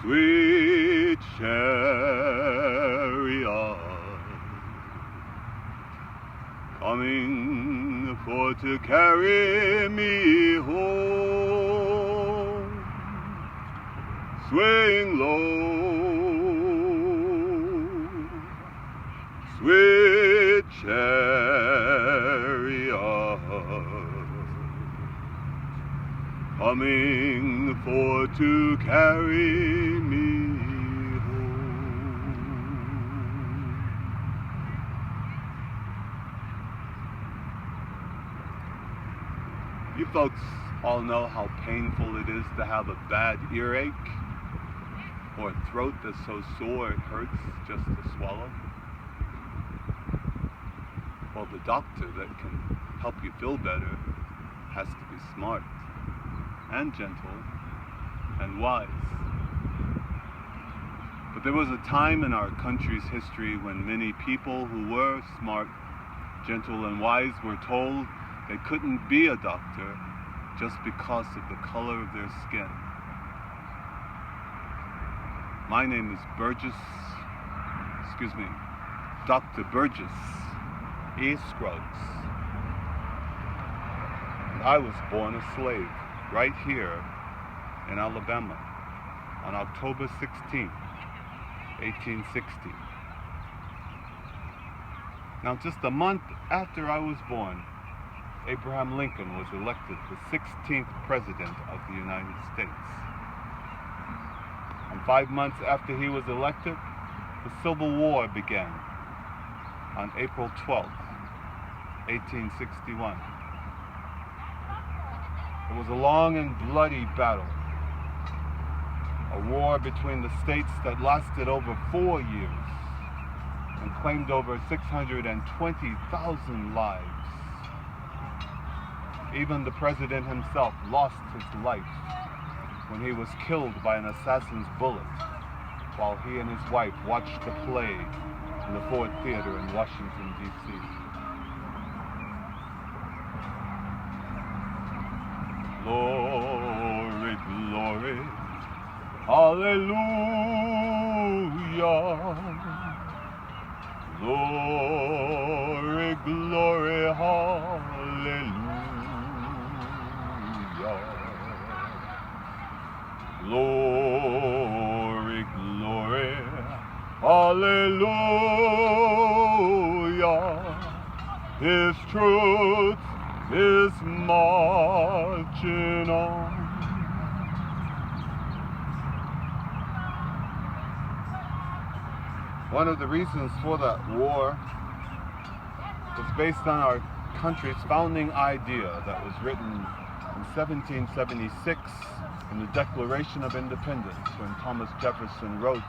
Sweet chariot, coming for to carry me home, swaying low, sweet chariot, coming for to carry me home. You folks all know how painful it is to have a bad earache or a throat that's so sore it hurts just to swallow. Well, the doctor that can help you feel better has to be smart and gentle and wise. But there was a time in our country's history when many people who were smart, gentle, and wise were told they couldn't be a doctor just because of the color of their skin. My name is Dr. Burgess E. Scruggs. And I was born a slave right here in Alabama on October 16, 1860. Now, just a month after I was born, Abraham Lincoln was elected the 16th President of the United States. And 5 months after he was elected, the Civil War began on April 12, 1861. It was a long and bloody battle, a war between the states that lasted over 4 years and claimed over 620,000 lives. Even the president himself lost his life when he was killed by an assassin's bullet while he and his wife watched the play in the Ford Theater in Washington, D.C. Glory, glory, hallelujah. Glory, glory, hallelujah. Glory, glory, hallelujah. His truth is marching on. One of the reasons for that war was based on our country's founding idea that was written in 1776 in the Declaration of Independence, when Thomas Jefferson wrote,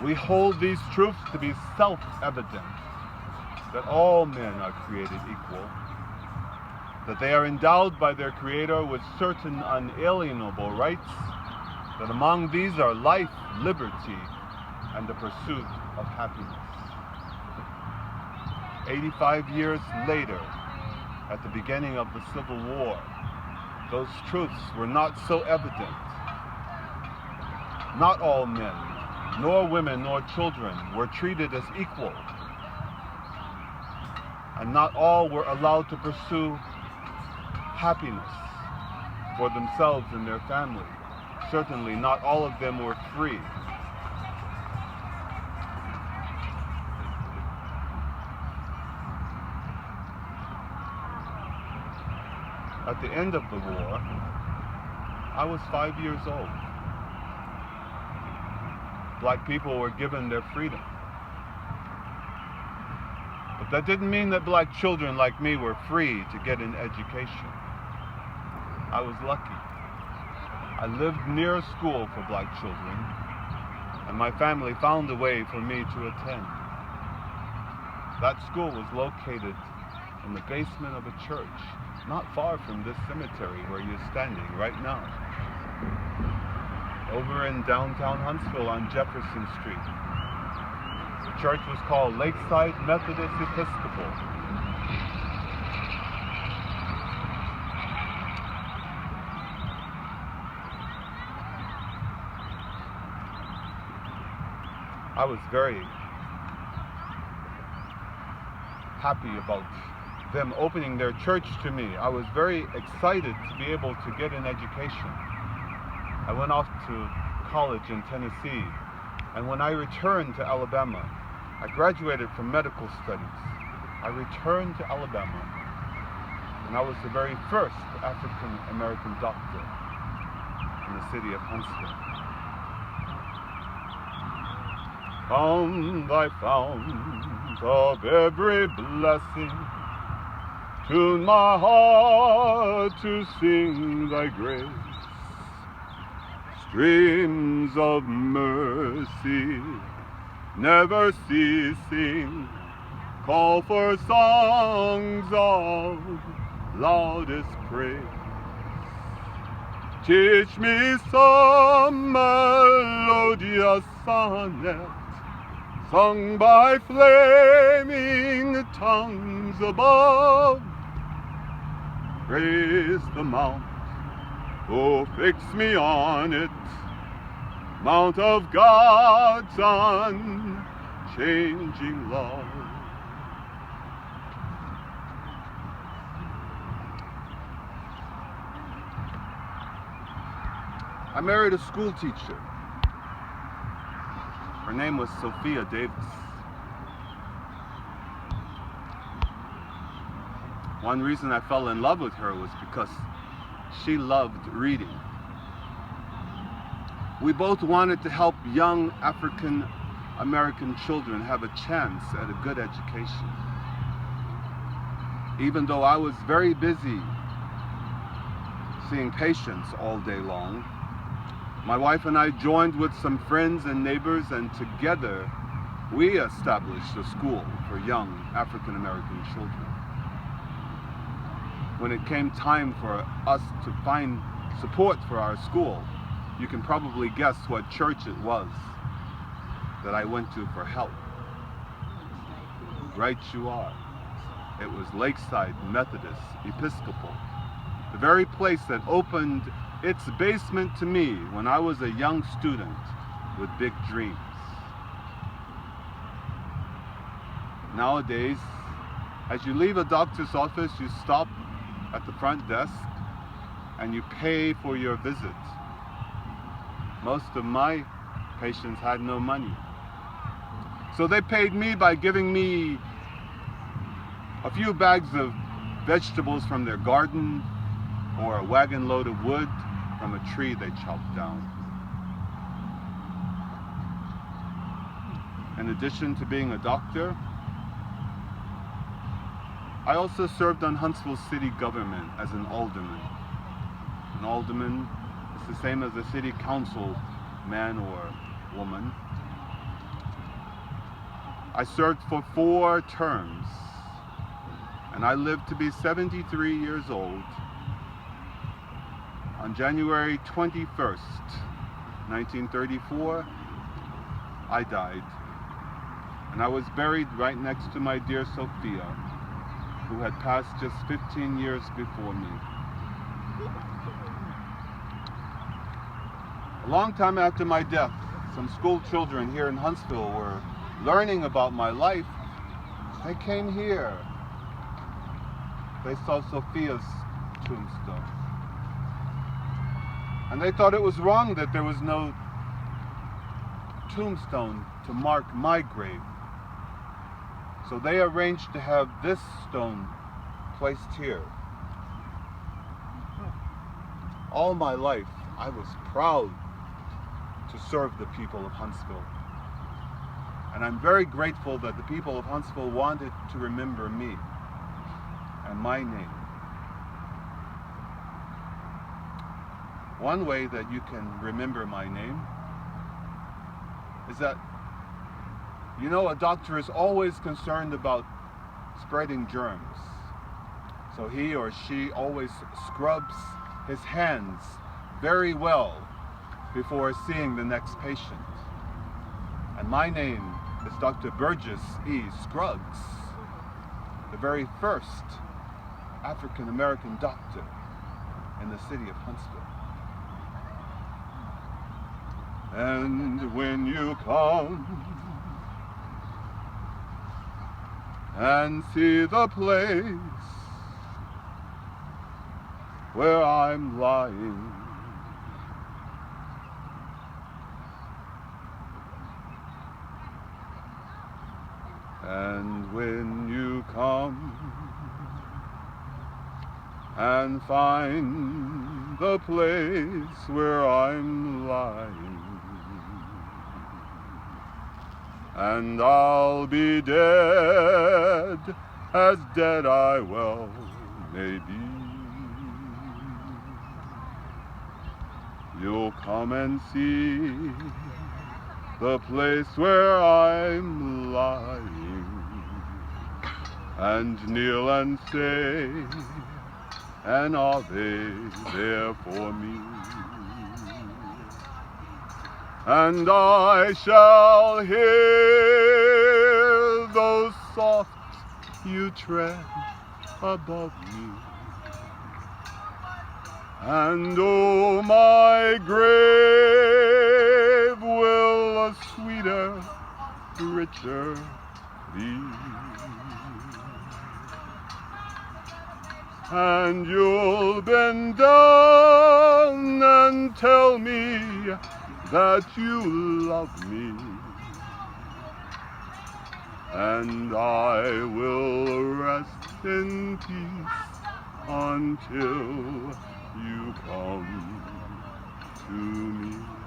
"We hold these truths to be self-evident, that all men are created equal, that they are endowed by their Creator with certain unalienable rights, that among these are life, liberty, and the pursuit of happiness." 85 years later, at the beginning of the Civil War, those truths were not so evident. Not all men, nor women, nor children were treated as equal. And not all were allowed to pursue happiness for themselves and their family. Certainly not all of them were free. At the end of the war, I was 5 years old. Black people were given their freedom. But that didn't mean that black children like me were free to get an education. I was lucky. I lived near a school for black children, and my family found a way for me to attend. That school was located in the basement of a church, not far from this cemetery where you're standing right now. Over in downtown Huntsville on Jefferson Street. The church was called Lakeside Methodist Episcopal. I was very happy about them opening their church to me. I was very excited to be able to get an education. I went off to college in Tennessee, and when I returned to Alabama, I graduated from medical studies. I returned to Alabama, and I was the very first African American doctor in the city of Huntsville. Found thy fount of every blessing, tune my heart to sing thy grace. Streams of mercy, never ceasing, call for songs of loudest praise. Teach me some melodious sonnet, sung by flaming tongues above. Praise the mount, oh, fix me on it, mount of God's unchanging love. I married a school teacher. Her name was Sophia Davis. One reason I fell in love with her was because she loved reading. We both wanted to help young African American children have a chance at a good education. Even though I was very busy seeing patients all day long, my wife and I joined with some friends and neighbors, and together we established a school for young African American children. When it came time for us to find support for our school, you can probably guess what church it was that I went to for help. Right you are. It was Lakeside Methodist Episcopal, the very place that opened its basement to me when I was a young student with big dreams. Nowadays, as you leave a doctor's office, you stop at the front desk and you pay for your visit. Most of my patients had no money, so they paid me by giving me a few bags of vegetables from their garden or a wagon load of wood from a tree they chopped down. In addition to being a doctor, I also served on Huntsville city government as an alderman. An alderman is the same as a city council man or woman. I served for 4 terms, and I lived to be 73 years old. On January 21st, 1934, I died, and I was buried right next to my dear Sophia, who had passed just 15 years before me. A long time after my death, some school children here in Huntsville were learning about my life. They came here. They saw Sophia's tombstone. And they thought it was wrong that there was no tombstone to mark my grave. So they arranged to have this stone placed here. All my life, I was proud to serve the people of Huntsville. And I'm very grateful that the people of Huntsville wanted to remember me and my name. One way that you can remember my name is that, you know, a doctor is always concerned about spreading germs. So he or she always scrubs his hands very well before seeing the next patient. And my name is Dr. Burgess E. Scruggs, the very first African American doctor in the city of Huntsville. And when you come and see the place where I'm lying. And when you come and find the place where I'm lying, and I'll be dead, as dead I well may be, you'll come and see the place where I'm lying, and kneel and say an Ave there for me. And I shall hear those soft you tread above me, and oh, my grave will a sweeter, richer be. And you'll bend down and tell me that you love me, and I will rest in peace until you come to me.